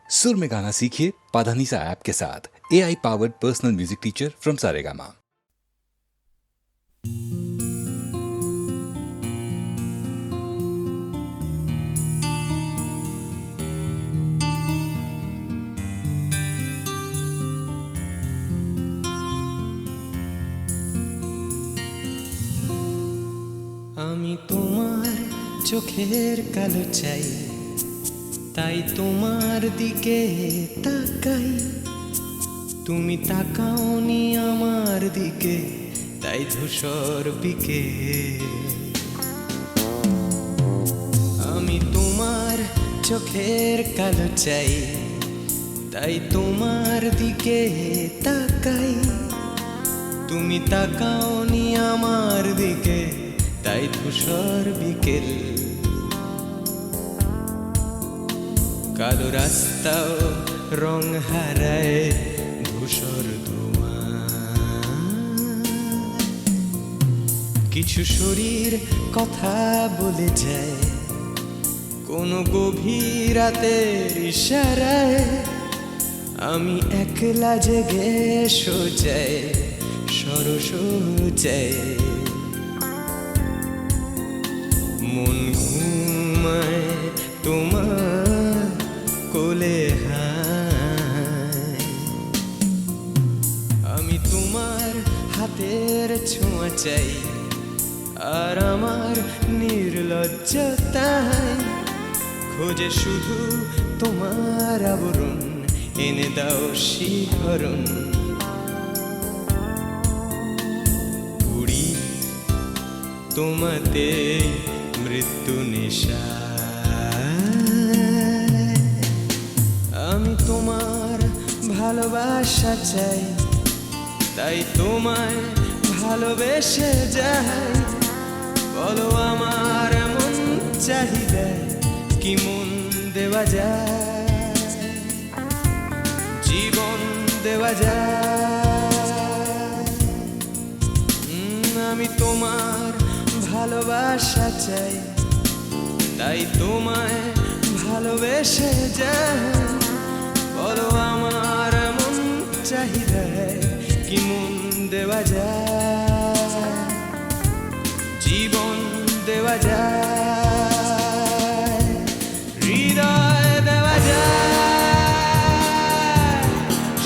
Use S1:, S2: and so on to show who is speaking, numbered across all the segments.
S1: सुर में गाना सीखिए पाधानीसा ऐप के साथ। AI powered personal music teacher from Saregama.
S2: আমি তোমার চোখের কালো চাই, তাই তোমার দিকে তাকাই। তুমি তাকাওনি আমার দিকে, তাই ধূসর বিকে। আমি তোমার চোখের কালো চাই, তাই তোমার দিকে তাকাই। তুমি তাকাওনি আমার দিকে, তাই ধূসর বিকেল। কালো রাস্তাও রং হারায় ধূসর ধোঁয়া। কিছু শরীর কথা বলে যায় কোনো গভীর রাতের ইশারায়। আমি একলা জেগে সোজায় সরসোজায়। মন ঘুমায় তোমার কোলে হায়। আমি তোমার হাতের ছোঁয়া চাই, আর আমার নির্লজ্জতায় খোঁজে শুধু তোমার আবরণ। এনে দাও শিহরণ। পুরি তোমাতে মৃত্যু নেশা। আমি তোমার ভালোবাসা চাই, তাই তোমায় ভালোবেসে যাই। বলো আমার এমন চাহিদা কি মন দেওয়া যায়, জীবন দেওয়া যায়। আমি তোমার ভালোবাসা চাই, তাই তোমায় ভালোবেসে যাই। বলো আমার এমন চাহিদা কি মন দেওয়া যায়, জীবন দেওয়া যায়, হৃদয় দেওয়া যায়,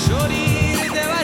S2: শরীর দেওয়া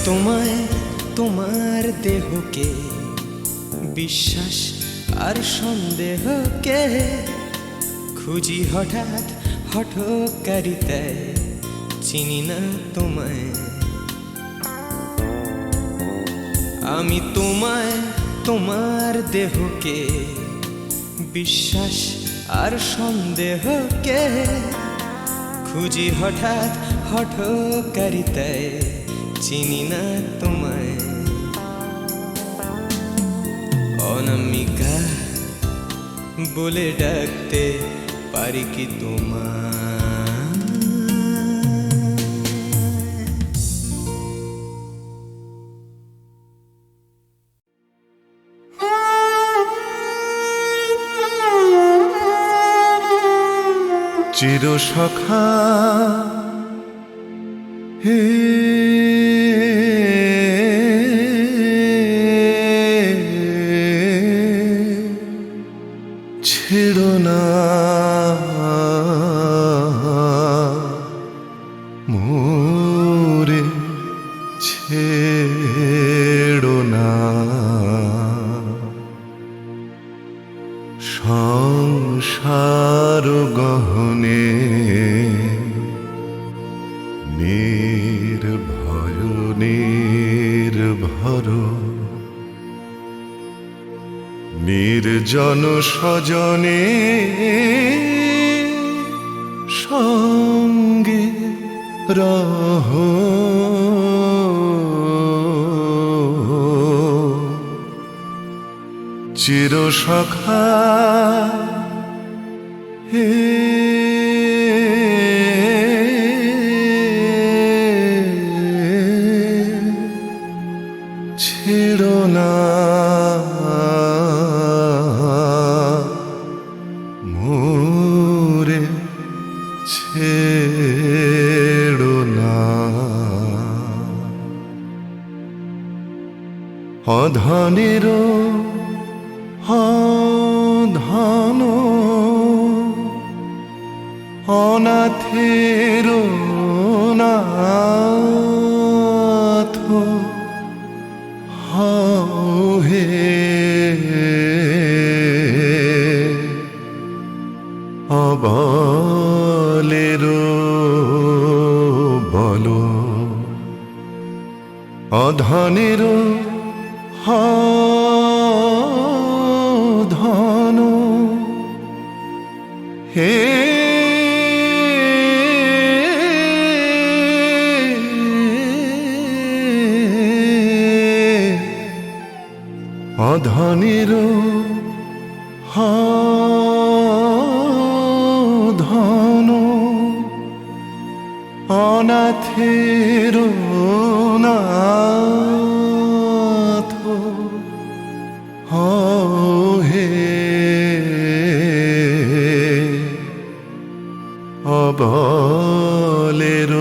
S2: তোমায় তোমার দেহকে বিশ্বাস আর সন্দেহকে খুঁজি হঠাৎ হঠকারিতায়। চিনি না তোমায় আমি, তোমায় তোমার দেহকে বিশ্বাস আর সন্দেহকে খুঁজি হঠাৎ হঠকারিতায়। চিনি না তোমায় অনামিকা বলে ডাকতে পারি কি তোমায়?
S3: চিরসখা হে ছেড়ো না মোরে, ছেড়ো না সংসার গহনে নির্ভয় নির্ভর নির্জন স্বজনে সঙ্গে রহ চির সখা হে ছেড়ো না মোরে, ছেড়ো না অধনের ধন অনাথের নাথ হও হে অবলের বল অধনের ধন হে অধনের ধন অনাথের নাথ হে অবলের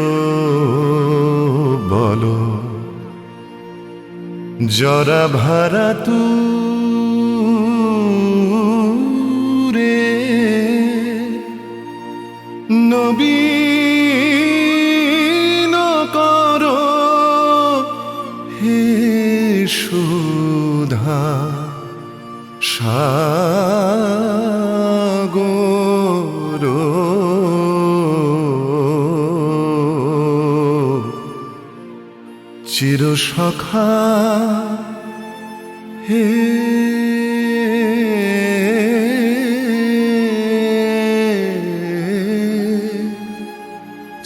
S3: বল জরা ভারা তুরে নবীন কর হে সুধা সাগর চির সখা হে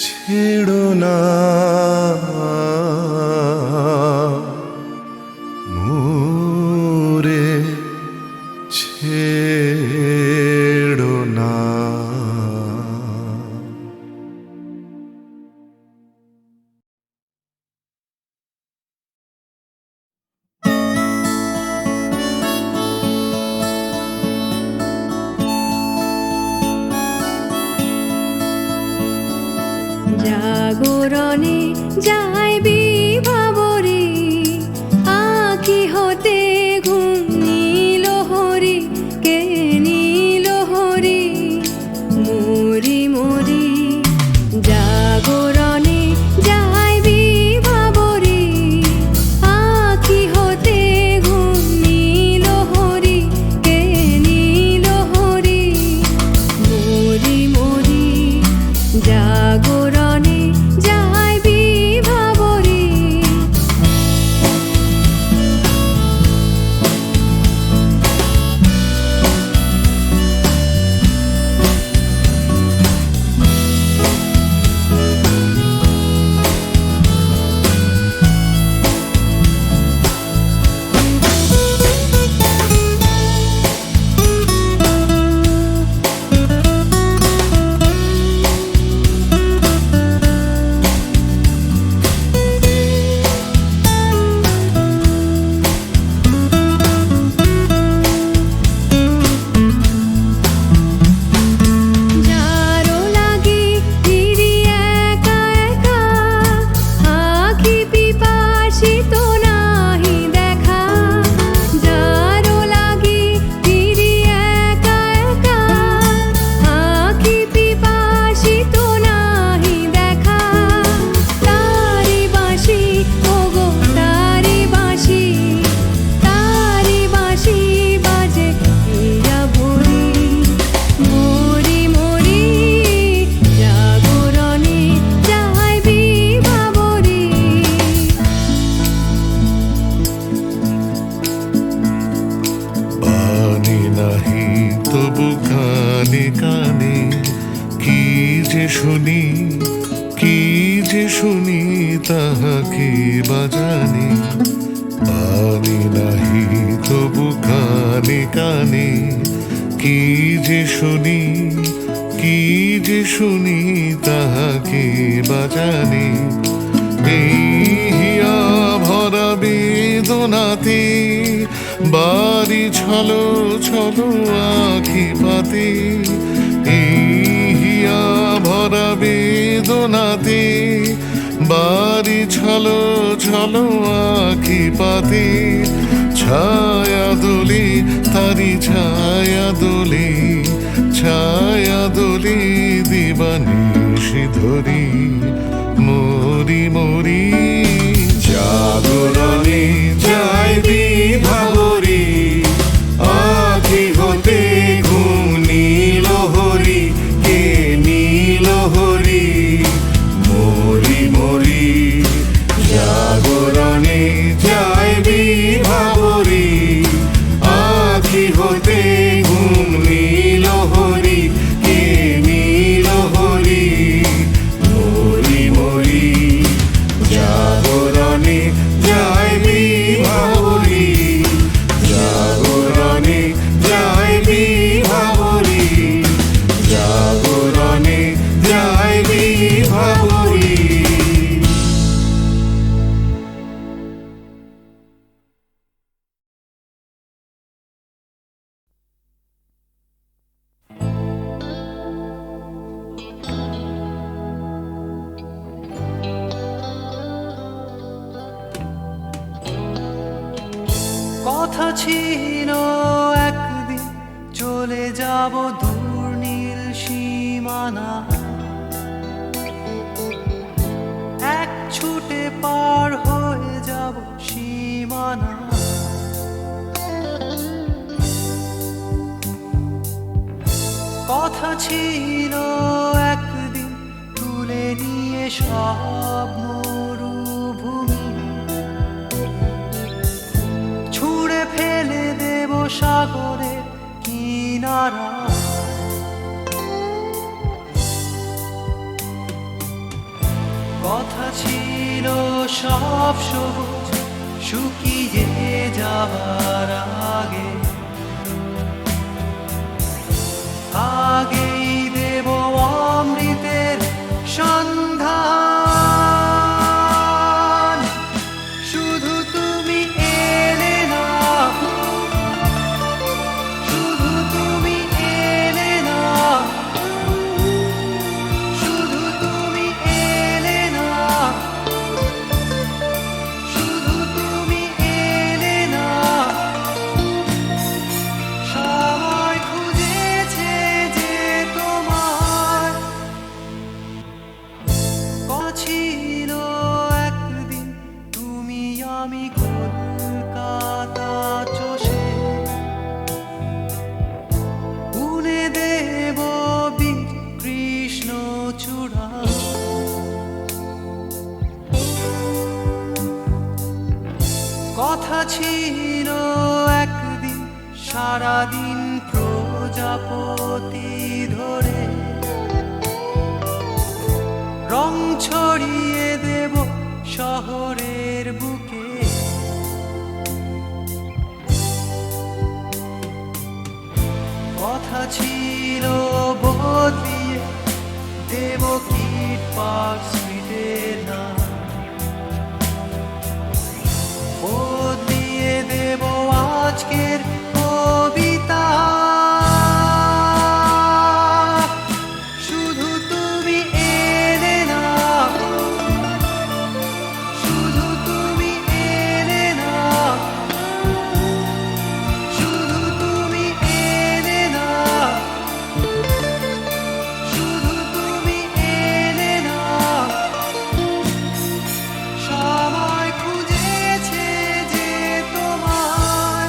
S3: ছেড়ো না মোরে, ছেড়ো না
S4: জাগরণে যাইবি ভাবরে আঁখি হতে ঘুম নীল হরি কে নীল হরি মরি মরি জাগরণে যাইবি ভাবরে আঁখি হতে ঘুম নীল হরি কে নীল হরি মরি মরি জাগরণে যাইবি ভাবরে
S3: যে শুনি তাহাকে বাজানি, আনি নাহি তবু কানে কানে। কি যে শুনি, কি যে শুনি তাহাকে বাজানি। এই হিয়া ভরা বেদনাতে বাড়ি ছলো ছলো আখি পাতে। এই হিয়া ভরা বেদনাতে বাড়ি ছলো ছলো আখি পাতে। ছায়া দোলে তারি ছায়া দোলে, ছায়া দোলে দিবানিশি ধরি মরি মরি। জাগরণে যাই বিভাবরী, আখি হতে ঘুম নীল হরি, কে নীল হরি মরি মরি। জাগরণে যাই বিভাবরী, আখি হতে ঘুম নীল হরি, কে নীল হরি মরি মরি। জাগরণে যাই বিভাবরী, জাগরণে যাই বিভাবরী, জাগরণে যাই বিভাবরী।
S5: কথা ছিল একদিন চলে যাব দূর নীল সীমানা, এক ছুটে পার হয়ে যাব সীমানা। কথা ছিল একদিন তুলে নিয়ে সব মরুভূমি, ছুঁড়ে ফেলে দেব সাগরের কিনারা। কথা ছিল সব সবুজ শুকিয়ে যাবার আগে, আগেই দেব অমৃতের সন্ধান। শুধু তুমি এলে না, শুধু তুমি এলে না, শুধু তুমি এলে না, শুধু তুমি এলে না। সময় খুঁজেছে যে তোমার, কথা ছিল একদিন তুমি আমি কলকাতা চষে বুনে দেব বীর কৃষ্ণ চূড়া। কথা ছিল একদিন সারাদিন প্রজাপতি ধরে রং ছড়িয়ে দেব শহরের বুকে। কথা ছিল বদলিয়ে দেব কিট পার্ক স্ট্রিটের নাম, বদলিয়ে দেব আজকের কবিতা। শুধু তুমি এলে না, শুধু তুমি এলে না, শুধু তুমি এলে না, শুধু তুমি এলে না। সময় খুঁজেছে যে তোমার,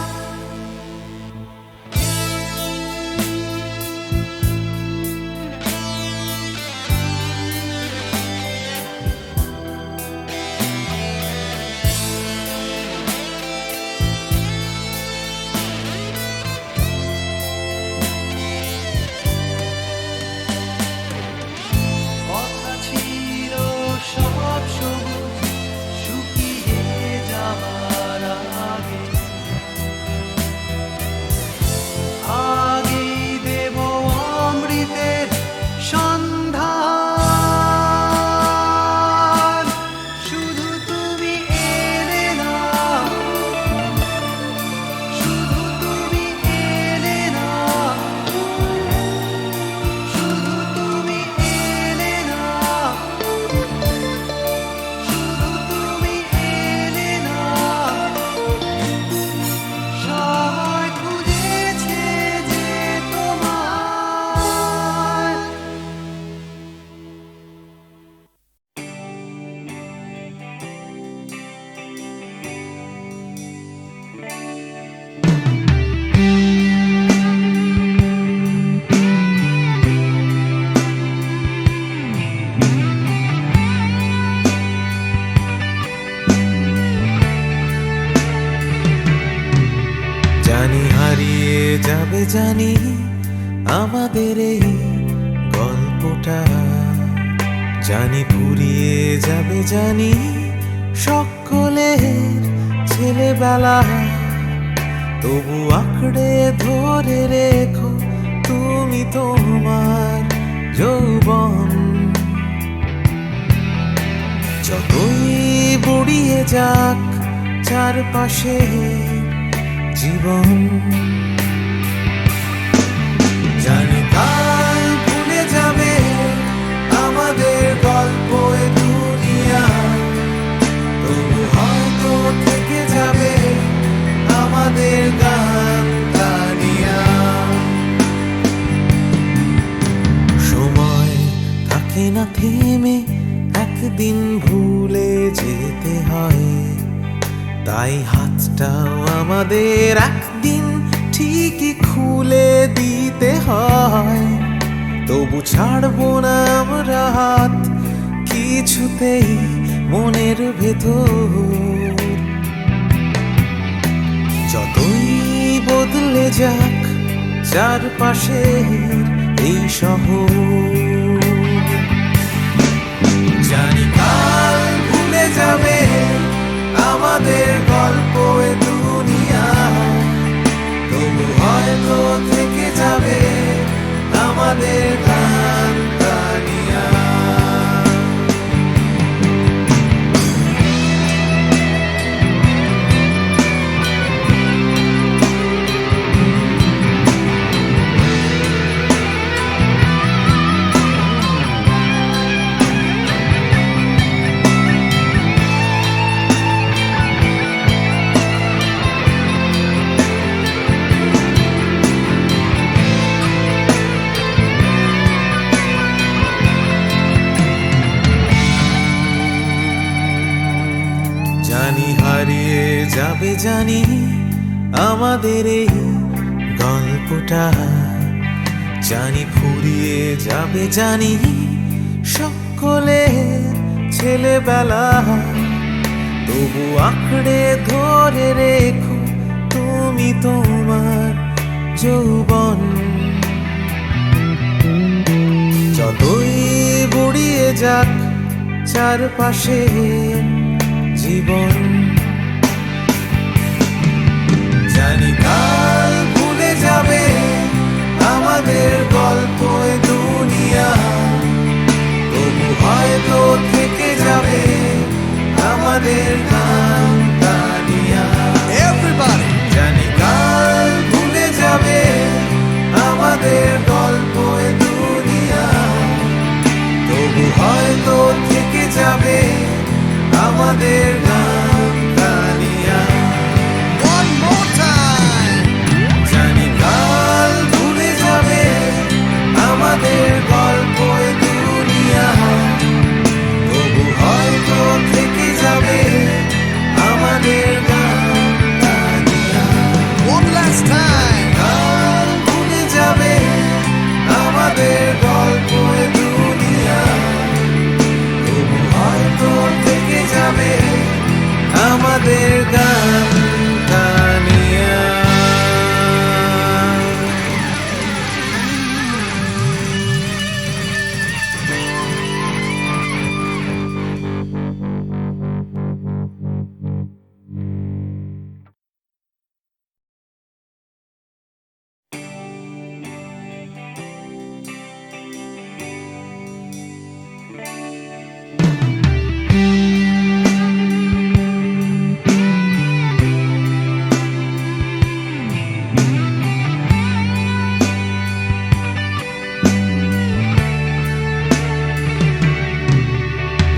S2: যাবে জানি আমাদের এই গল্পটা, জানি ফুরিয়ে যাবে জানি সকলের ছেলেবেলা, তবু আঁকড়ে ধরে রেখো তুমি তোমার যৌবন। যতই বুড়িয়ে যাক চারপাশে জীবন, জানি কাল ভুলে যাবে আমাদের গল্প এ দুনিয়া, তবু হয়তো থেকে যাবে আমাদের গান গানিয়া। সময় থাকে না থেমে, একদিন ভুলে যেতে হয়, তাই হাতটাও আমাদের একদিন ঠিকই খুলে দিতে হয়। তবু ছাড়বো না আমরা হাত কিছুতেই মনের ভেতর, যতই বদলে যাক চারপাশের এই শহর। জানি কাল ভুলে যাবে আমাদের গল্প এ দুনিয়া, তবু হয়তো থেকে যাবে আমাদের গান গানিয়া। জানি হারিয়ে যাবে জানি আমাদের এই গল্পটা, জানি ফুরিয়ে যাবে জানি সকলের ছেলেবেলা, তবু আঁকড়ে ধরে রেখো তুমি তোমার যৌবন। যতই বুড়িয়ে যাক চারপাশে জীবন, জানি কাল ভুলে যাবে আমাদের গল্প এ দুনিয়া, তবু হয়তো থেকে যাবে আমাদের গান গানিয়া। জানি কাল ভুলে যাবে আমাদের গল্প এ দুনিয়া, তবু হয়তো থেকে যাবে আমাদের গান গানিয়া। জানি কাল ভুলে যাবে আমাদের গল্প এ দুনিয়া, তবু হয়তো থেকে যাবে আমাদের গান গানিয়া। কাল ভুলে যাবে আমাদের গল্প এ দুনিয়া, তবু হয়তো থেকে যাবে আমাদের গান গানিয়া।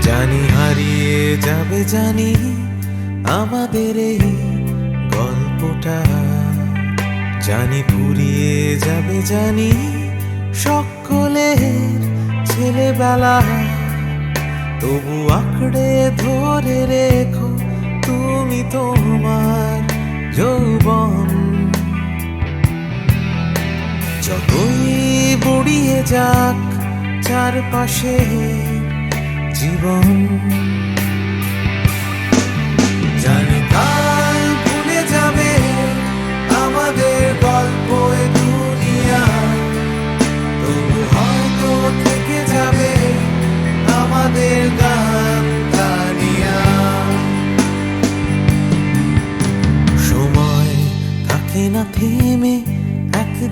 S2: জানি হারিয়ে যাবে জানি আমাদের এই গল্পটা, জানি ফুরিয়ে যাবে জানি সকলের ছেলেবেলা, তবু আঁকড়ে ধরে রেখো তুমি তোমার যৌবন। যতই বুড়িয়ে যাক চারপাশে জীবন, জানি কাল ভুলে যাবে আমাদের গল্প এ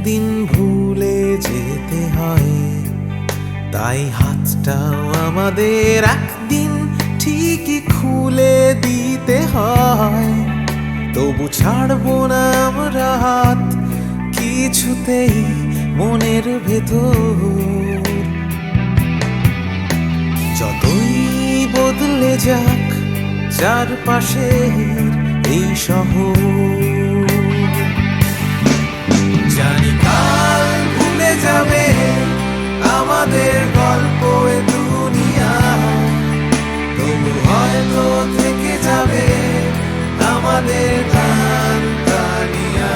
S2: একদিন ভুলে যেতে হয়, তাই হাতটাও আমাদের একদিন ঠিকই খুলে দিতে হয়। তবু ছাড়বো না আমরা হাত কিছুতেই মনের ভেতর। যতই বদলে যাক চারপাশের এই শহর, জানি কাল ভুলে যাবে আমাদের গল্প এ দুনিয়া, তবু হয়তো থেকে যাবে আমাদের গান তানিয়া।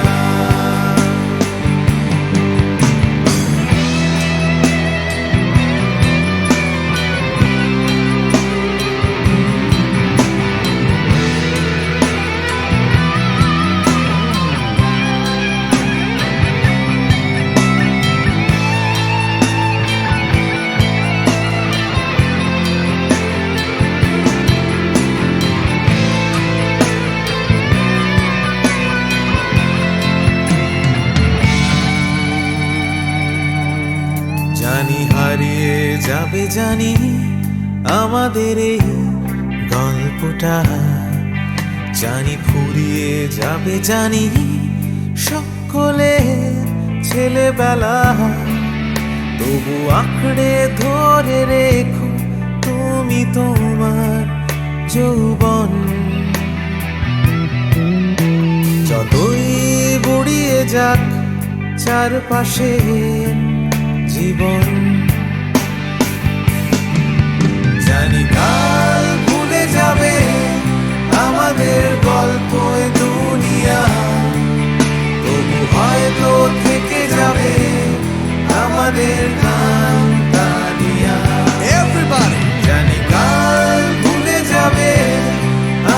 S2: জানি হারিয়ে যাবে, জানি আমাদের এই গল্পটা, জানি ফুরিয়ে যাবে, জানি সকলের ছেলেবেলা। তবু আঁকড়ে ধরে রেখো তুমি তোমার যৌবন। যতই বুড়িয়ে যাক চারপাশে জীবন, জানি কাল ভুলে যাবে আমাদের গল্প এ দুনিয়া, তবু হয়তো থেকে যাবে আমাদের গান তানিয়া। Everybody! জানি কাল ভুলে যাবে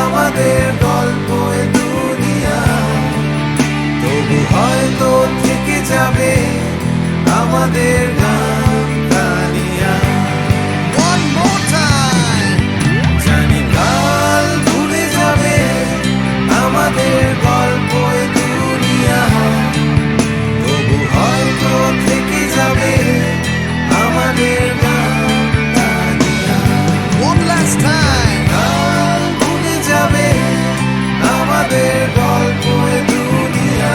S2: আমাদের গল্প এ দুনিয়া, তবু হয়তো থেকে যাবে আমাদের গান তানিয়া। One more time! জানি কাল ভুলে যাবে আমাদের গল্প এ দুনিয়া, তবু হয়তো থেকে যাবে আমাদের গান তানিয়া। One last time! কাল ভুলে যাবে আমাদের গল্প এ দুনিয়া,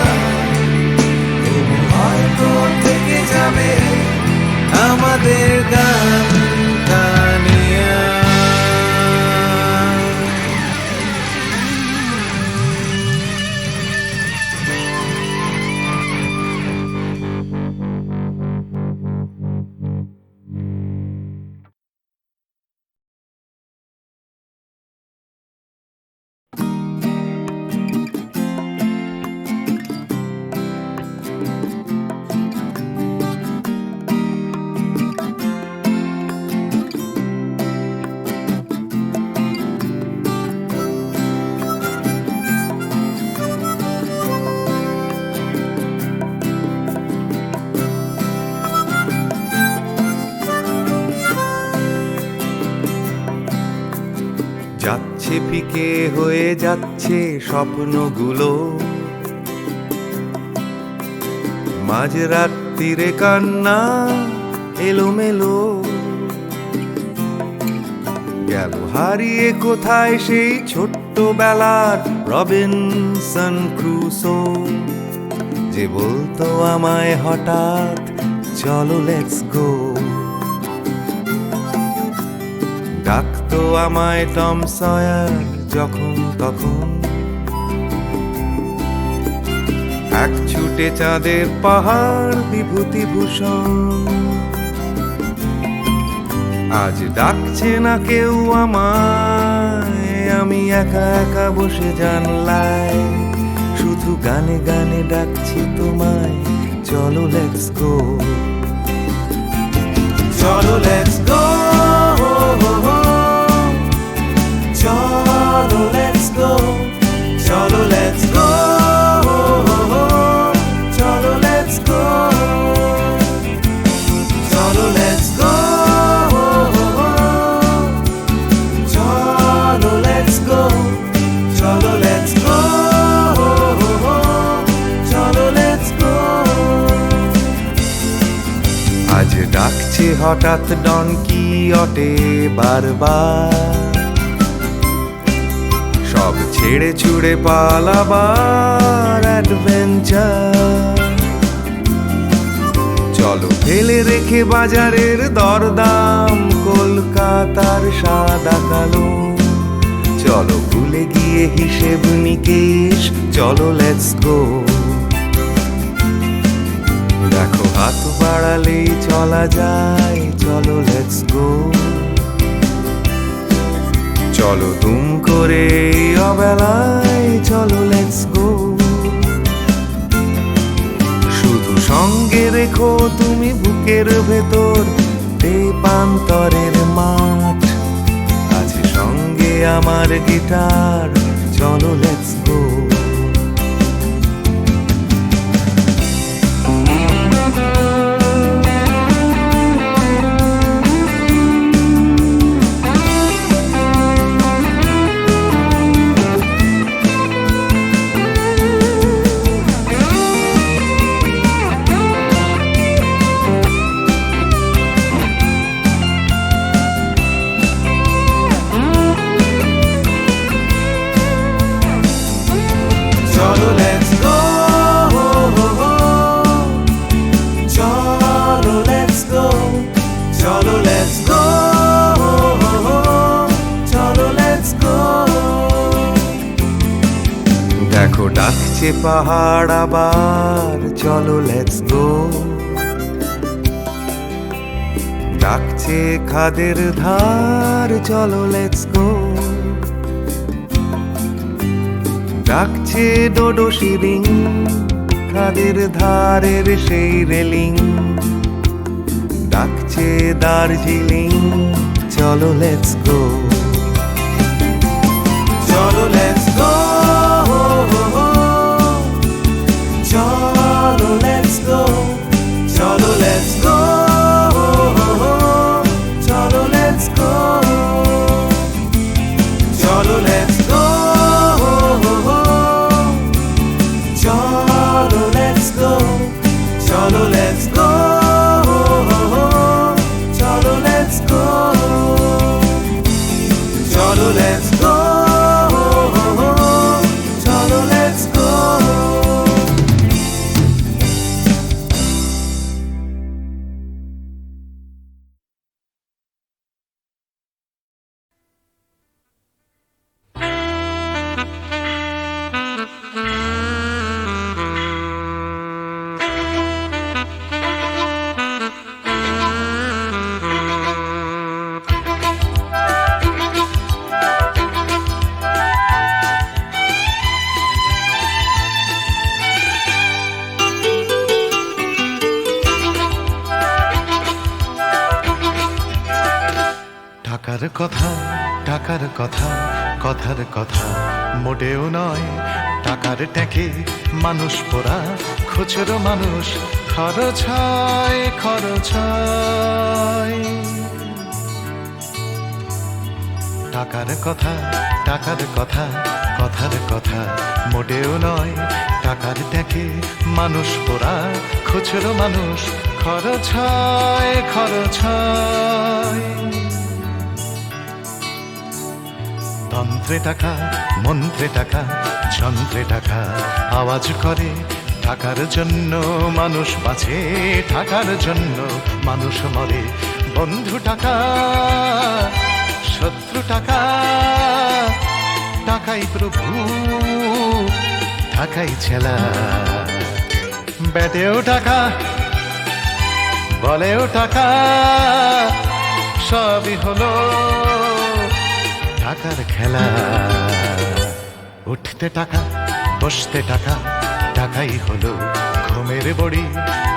S2: তবু হয়তো থেকে যাবে আমাদের গান তানিয়া।
S6: যাচ্ছে ফিকে হয়ে যাচ্ছে স্বপ্নগুলো, মাঝরাত্রিরে কান্না এলোমেলো, গেল হারিয়ে কোথায় সেই ছোট্টবেলার রবিনসন ক্রুসো, যে বলতো আমায় হঠাৎ চলো লেটস গো। ডাকতো আমায় টম সয়ার যখন তখন, এক ছুটে চাঁদের পাহাড় বিভূতিভূষণ। আজ ডাকছে না কেউ আমায়, আমি একা একা বসে জানলায়, শুধু গানে গানে ডাকছি তোমায় চলো লেটস গো।
S2: চলো লেটস গো, চলো লেটস গো, চলো লেটস গো, চলো লেটস গো, চলো লেটস গো, চলো লেটস গো, চলো লেটস গো, চলো লেটস গো।
S6: হঠাৎ ডন কিয়টে বারবার সব ছেড়ে ছুড়ে পালাবার অ্যাডভেঞ্চার। চলো ফেলে রেখে বাজারের দরদাম, কলকাতার সাদা কালো। চলো ভুলে গিয়ে হিসেব নিকেশ, চলো লেটস গো। দেখো হাত বাড়ালেই চলা যায়, চলো লেটস গো। চলো দুম করে এই অবেলায়, চলো লেটস গো। শুধু সঙ্গে রেখো তুমি বুকের ভেতর তেপান্তরের মাঠ। আছে সঙ্গে আমার গিটার, চলো let's go.
S2: Cholo, let's go. Cholo, let's go. Cholo, let's go. Cholo, let's go.
S6: দেখো ডাকছে পাহাড় আবার, চলো লেটস গো। ডাকছে খাদের ধার, চলো লেটস গো। ডাকছে ডোডো শিরিং, খাদের ধারের সেই রেলিং। ডাকছে দার্জিলিং, চলো let's go.
S2: Cholo, let's go. Cholo, let's go. Cholo, let's go. Cholo, let's go. Cholo, let's go. Cholo, let's go. Cholo, let's go. Cholo, let's go. Cholo, let's go. Cholo, let's go.
S3: টাকার কথা, টাকার কথা, কথার কথা মোটেও নয়। টাকার ট্যাঁকে মানুষ পোড়া, খুচরো মানুষ খরচ হয়, খরচ হয়। টাকার কথা, টাকার কথা, কথার কথা মোটেও নয়। টাকার ট্যাঁকে মানুষ পোড়া, খুচরো মানুষ খরচ হয়, খরচ হয়। তন্ত্রে টাকা, মন্ত্রে টাকা, যন্ত্রে টাকা আওয়াজ করে। টাকার জন্য মানুষ বাঁচে, টাকার জন্য মানুষ মরে। বন্ধু টাকা, শত্রু টাকা, টাকাই প্রভু, টাকাই ছেলা। ব্যাটেও টাকা, বলেও টাকা, সবই হলো টাকার খেলা। উঠতে টাকা, বসতে টাকা, টাকাই হলো ঘুমের বড়ি।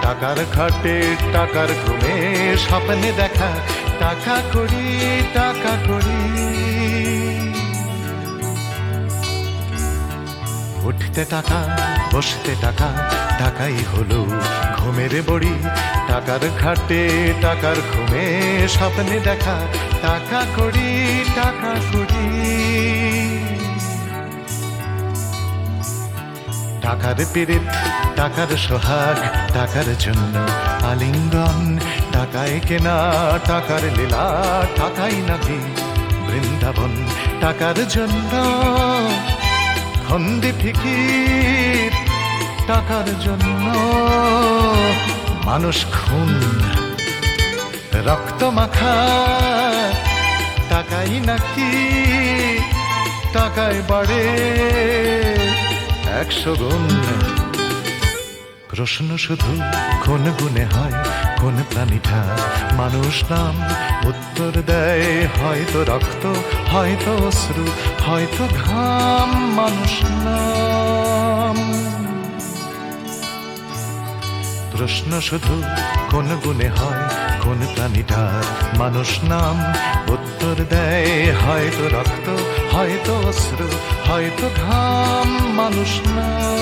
S3: টাকার খাটে, টাকার ঘুমে, স্বপ্নে দেখা টাকা করি, টাকা করি। উঠতে টাকা, বসতে টাকা, টাকাই হলো ঘুমের বড়ি। টাকার খাটে, টাকার ঘুমে, স্বপ্নে দেখা টাকা করি, টাকা করি। টাকার পীড়িত, টাকার সোহাগ, টাকার জন্য আলিঙ্গন। টাকা টাকায় কেনা টাকার লীলা, টাকাই নাকি বৃন্দাবন। টাকার জন্য খন্দি ফিকির, টাকার জন্য মানুষ খুন, রক্ত মাখা টাকাই নাকি টাকায় বাড়ে 100 গুণ। প্রশ্ন শুধু কোন গুণে হয়, কোন প্রাণীটা মানুষ নাম? উত্তর দেয় হয়তো রক্ত, হয়তো অশ্রু, হয়তো ঘাম, মানুষ নাম। প্রশ্ন শুধু কোন গুণে হয়, কোন প্রাণীটা মানুষ নাম? উত্তর দেয় হয়তো রক্ত, হয়তো অশ্রু, হয়তো ঘাম, মানুষ নাম।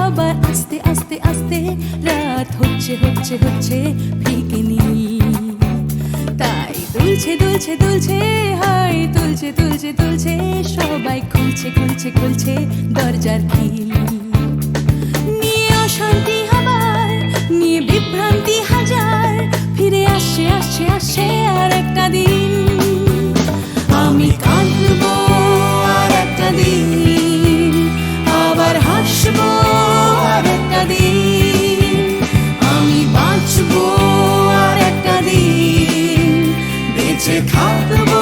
S4: আবার আস্তে আস্তে আস্তে রাত হচ্ছে হচ্ছে হচ্ছে ফিকে নীল। তাই দুলছে দুলছে দুলছে, হাই তুলছে তুলছে তুলছে, সবাই খুলছে খুলছে খুলছে দরজার খিল। নিয়ে অশান্তি আবার, নিয়ে বিভ্রান্তি হাজার, ফিরে আসছে আসছে আসছে আর একটা দিন। আমি কাঁদবো আর একটা দিন, আবার হাসবো আর একটা দিন। আমি বাঁচবো আর একটা দিন, বেঁচে থাকবো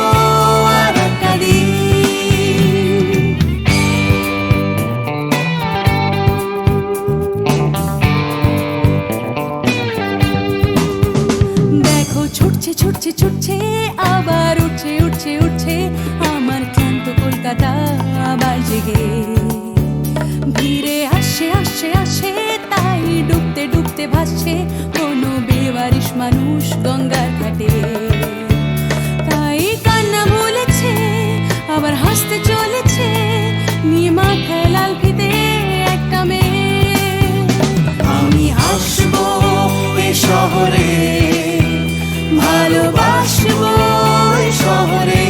S4: আর একটা দিন। দেখো ছুটছে ছুটছে ছুটছে, আবার উঠছে উঠছে উঠছে আমার ক্লান্ত কলকাতা আবার জেগে। ভিড়ে আসছে আসছে আসছে, তাই ডুবতে ডুবতে ভাসছে কোনো বেওয়ারিশ মানুষ গঙ্গার ঘাটে। তাই কান্না ভুলেছে, আবার হাসতে চলেছে, নিয়ে মাথায় লাল ফিতে একটা মেয়ে। আমি আসবো এ শহরে, ভালোবাসবো এ শহরে,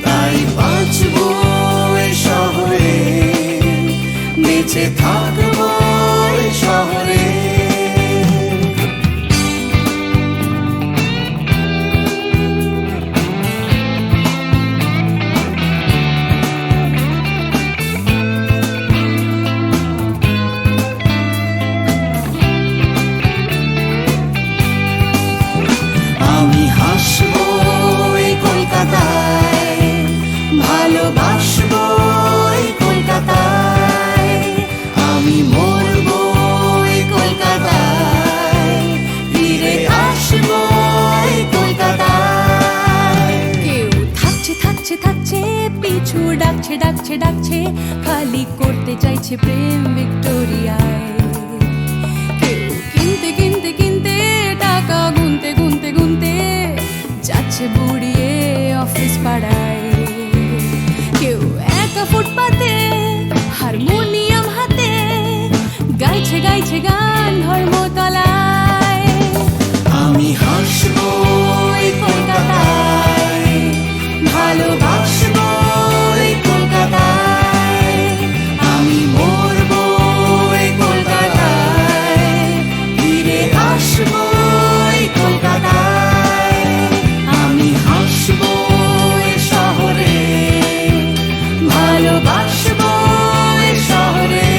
S4: তাই বাঁচবো এ শহরে, বেঁচে থাকবো এ শহরে। আমি হাসবো এই কলকাতায়, ভালোবাসবো এই কলকাতায়, আমি মরবো এই কলকাতায়, ফিরে আসবো এই কলকাতায়। কেউ থাকছে থাকছে থাকছে, পিছু ডাকছে ডাকছে ডাকছে, খালি করতে চাইছে প্রেম ভিক্টোরিয়ায়। কেউ কিনতে কিনতে কিনতে, টাকা গুনতে গুনতে গুনতে, যাচ্ছে বুড়িয়ে অফিস পাড়ায়। কেউ একা ফুটপাতে হারমোনিয়াম হাতে, গাইছে গাইছে গান ধর্মতলায়। আমি হাসবো এই কলকাতায়, ভালোবাসবো এই কলকাতায়, আমি মরবো এই কলকাতায়, ফিরে আসবো এই কলকাতায়। আমি হাসবো এ শহরে, ভালোবাসবো এ শহরে,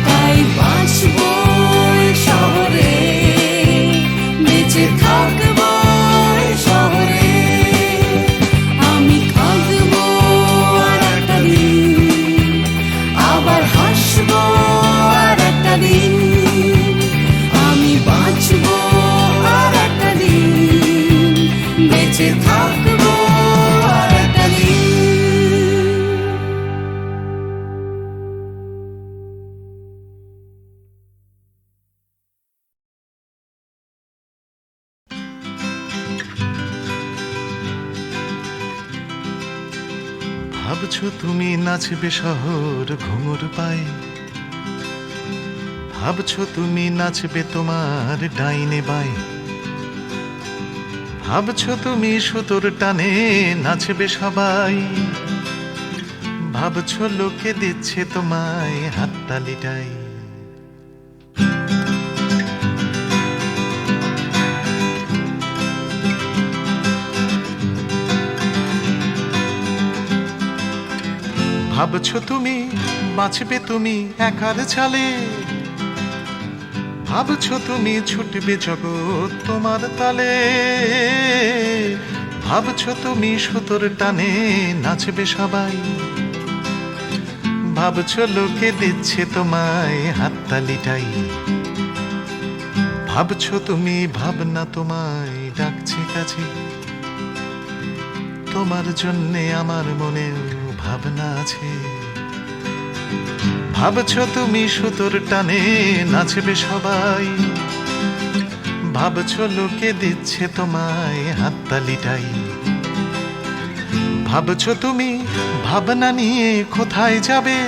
S4: তাই বাঁচবো এ শহরে, বেঁচে থাকবো এ শহরে। আমি কাঁদবো আর একটা দিন, আবার হাসবো আর একটা দিন, আমি বাঁচবো আর একটা দিন, বেঁচে থাকবো আর একটা দিন।
S3: ভাবছো তুমি নাচবে শহর ঘুঙুর পায়ে, ভাবছো তুমি নাচবে তোমার ডাইনে বাই, ভাবছো তুমি সুতোর টানে নাচবে সবাই, ভাবছো লোকে দিচ্ছে তোমায় হাততালিটাই। ভাবছো তুমি বাঁচবে তুমি একার চালে, ভাবছো তুমি ছুটবে জগৎ তোমার তালে, ভাবছো তুমি সুতোর টানে নাচবে সবাই, ভাবছো লোকে দিচ্ছে তোমায় হাততালিটাই। ভাবছো তুমি ভাবনা তোমায় ডাকছে কাছে, তোমার জন্যে আমার মনেও ভাবনা আছে। ভাবছো তুমি সুতোর টানে নাচবে সবাই, ভাবছো লোকে দিচ্ছে তোমায় হাততালিটাই। ভাবছো তুমি ভাবনা নিয়ে কোথায় যাবে,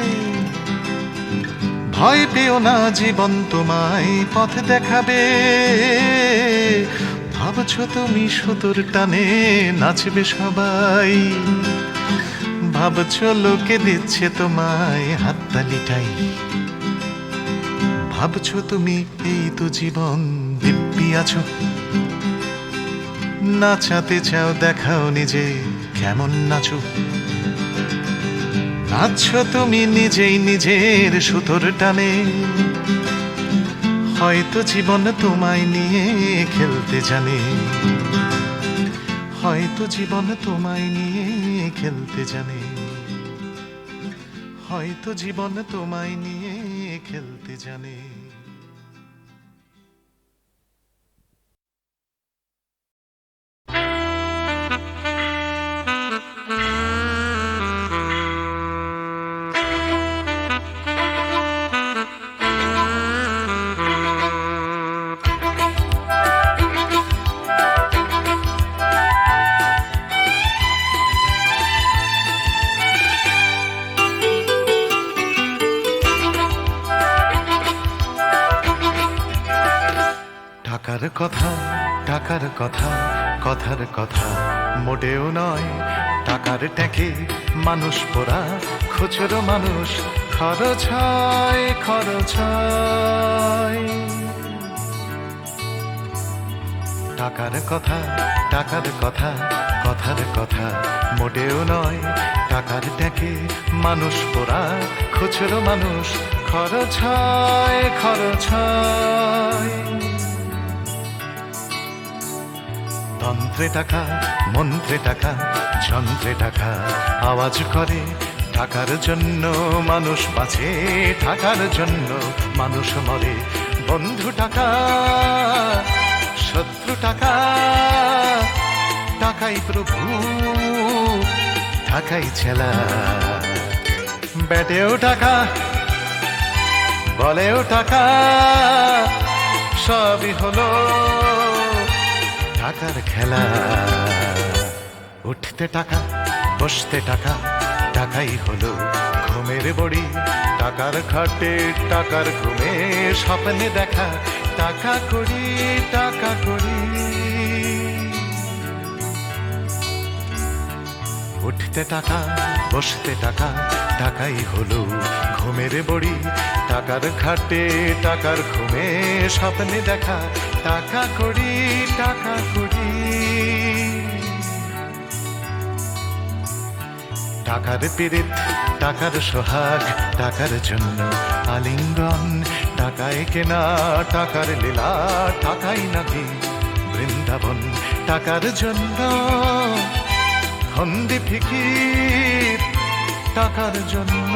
S3: ভয় পেও না জীবন তোমায় পথ দেখাবে। ভাবছো তুমি সুতোর টানে নাচবে সবাই, ভাবছো লোকে দিচ্ছে তোমায় হাততালিটাই। ভাবছো তুমি এই তো জীবন দিব্যি আছো, নাচাতে চাও দেখাও নিজে কেমন নাচো। নাচছো তুমি নিজেই নিজের সুতোর টানে, হয়তো জীবন তোমায় নিয়ে খেলতে জানে, হয়তো জীবন তোমায় নিয়ে খেলতে জানে, হয়তো জীবন তোমায় নিয়ে খেলতে জানে। টাকার কথা টাকার কথা কথার কথা মোটেও নয়, টাকার ট্যাঁকে মানুষ পোড়া খুচরো মানুষ খরচ হয় খরচ হয়। টাকার কথা টাকার কথা কথার কথা মোটেও নয়, টাকার ট্যাঁকে মানুষ পোড়া খুচরো মানুষ খরচ হয় খরচ হয়। তন্ত্রে টাকা মন্ত্রে টাকা যন্ত্রে টাকা আওয়াজ করে, টাকার জন্য মানুষ বাঁচে টাকার জন্য মানুষ মরে। বন্ধু টাকা শত্রু টাকা, টাকাই প্রভু টাকাই ছেলা। ব্যাটেও টাকা বলেও টাকা, সবই হলো টাকার খেলা। উঠতে টাকা বসতে টাকা, টাকাই হলো ঘুমের বড়ি। টাকার খাটে টাকার ঘুমে স্বপ্নে দেখা, টাকা করি টাকা করি। উঠতে টাকা বসতে টাকা, টাকাই হলো ঘুমের বড়ি। টাকার খাটে টাকার ঘুমে স্বপ্নে দেখা, টাকা করি টাকা করি। টাকার পীড়িত টাকার সোহাগ, টাকার জন্য আলিঙ্গন। টাকায় কেনা টাকার লীলা, টাকাই নাকি বৃন্দাবন। টাকার জন্য ফন্দি ফিকির, টাকার জন্য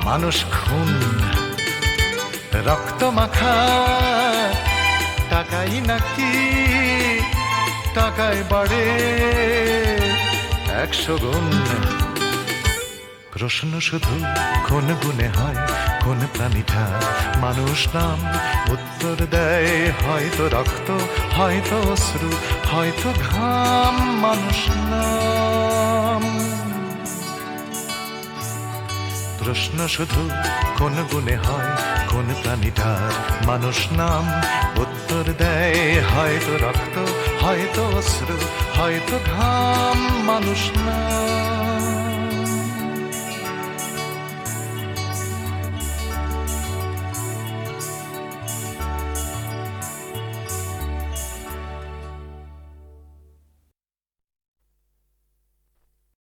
S3: মানুষ খুন রক্ত মাখা। টাকাই নাকি টাকায় বাড়ে 100 গুণ। প্রশ্ন শুধু কোন গুণে হয় কোন প্রাণীটা মানুষ নাম? উত্তর দেয় হয়তো রক্ত, হয়তো অশ্রু, হয়তো ঘাম। মানুষ নাম প্রশ্ন শুধু কোন গুণে হয় কোন প্রাণীটার মানুষ নাম উত্তর দেয় হয়তো রক্ত হয়তো অশ্রু হয়তো ঘাম মানুষ নাম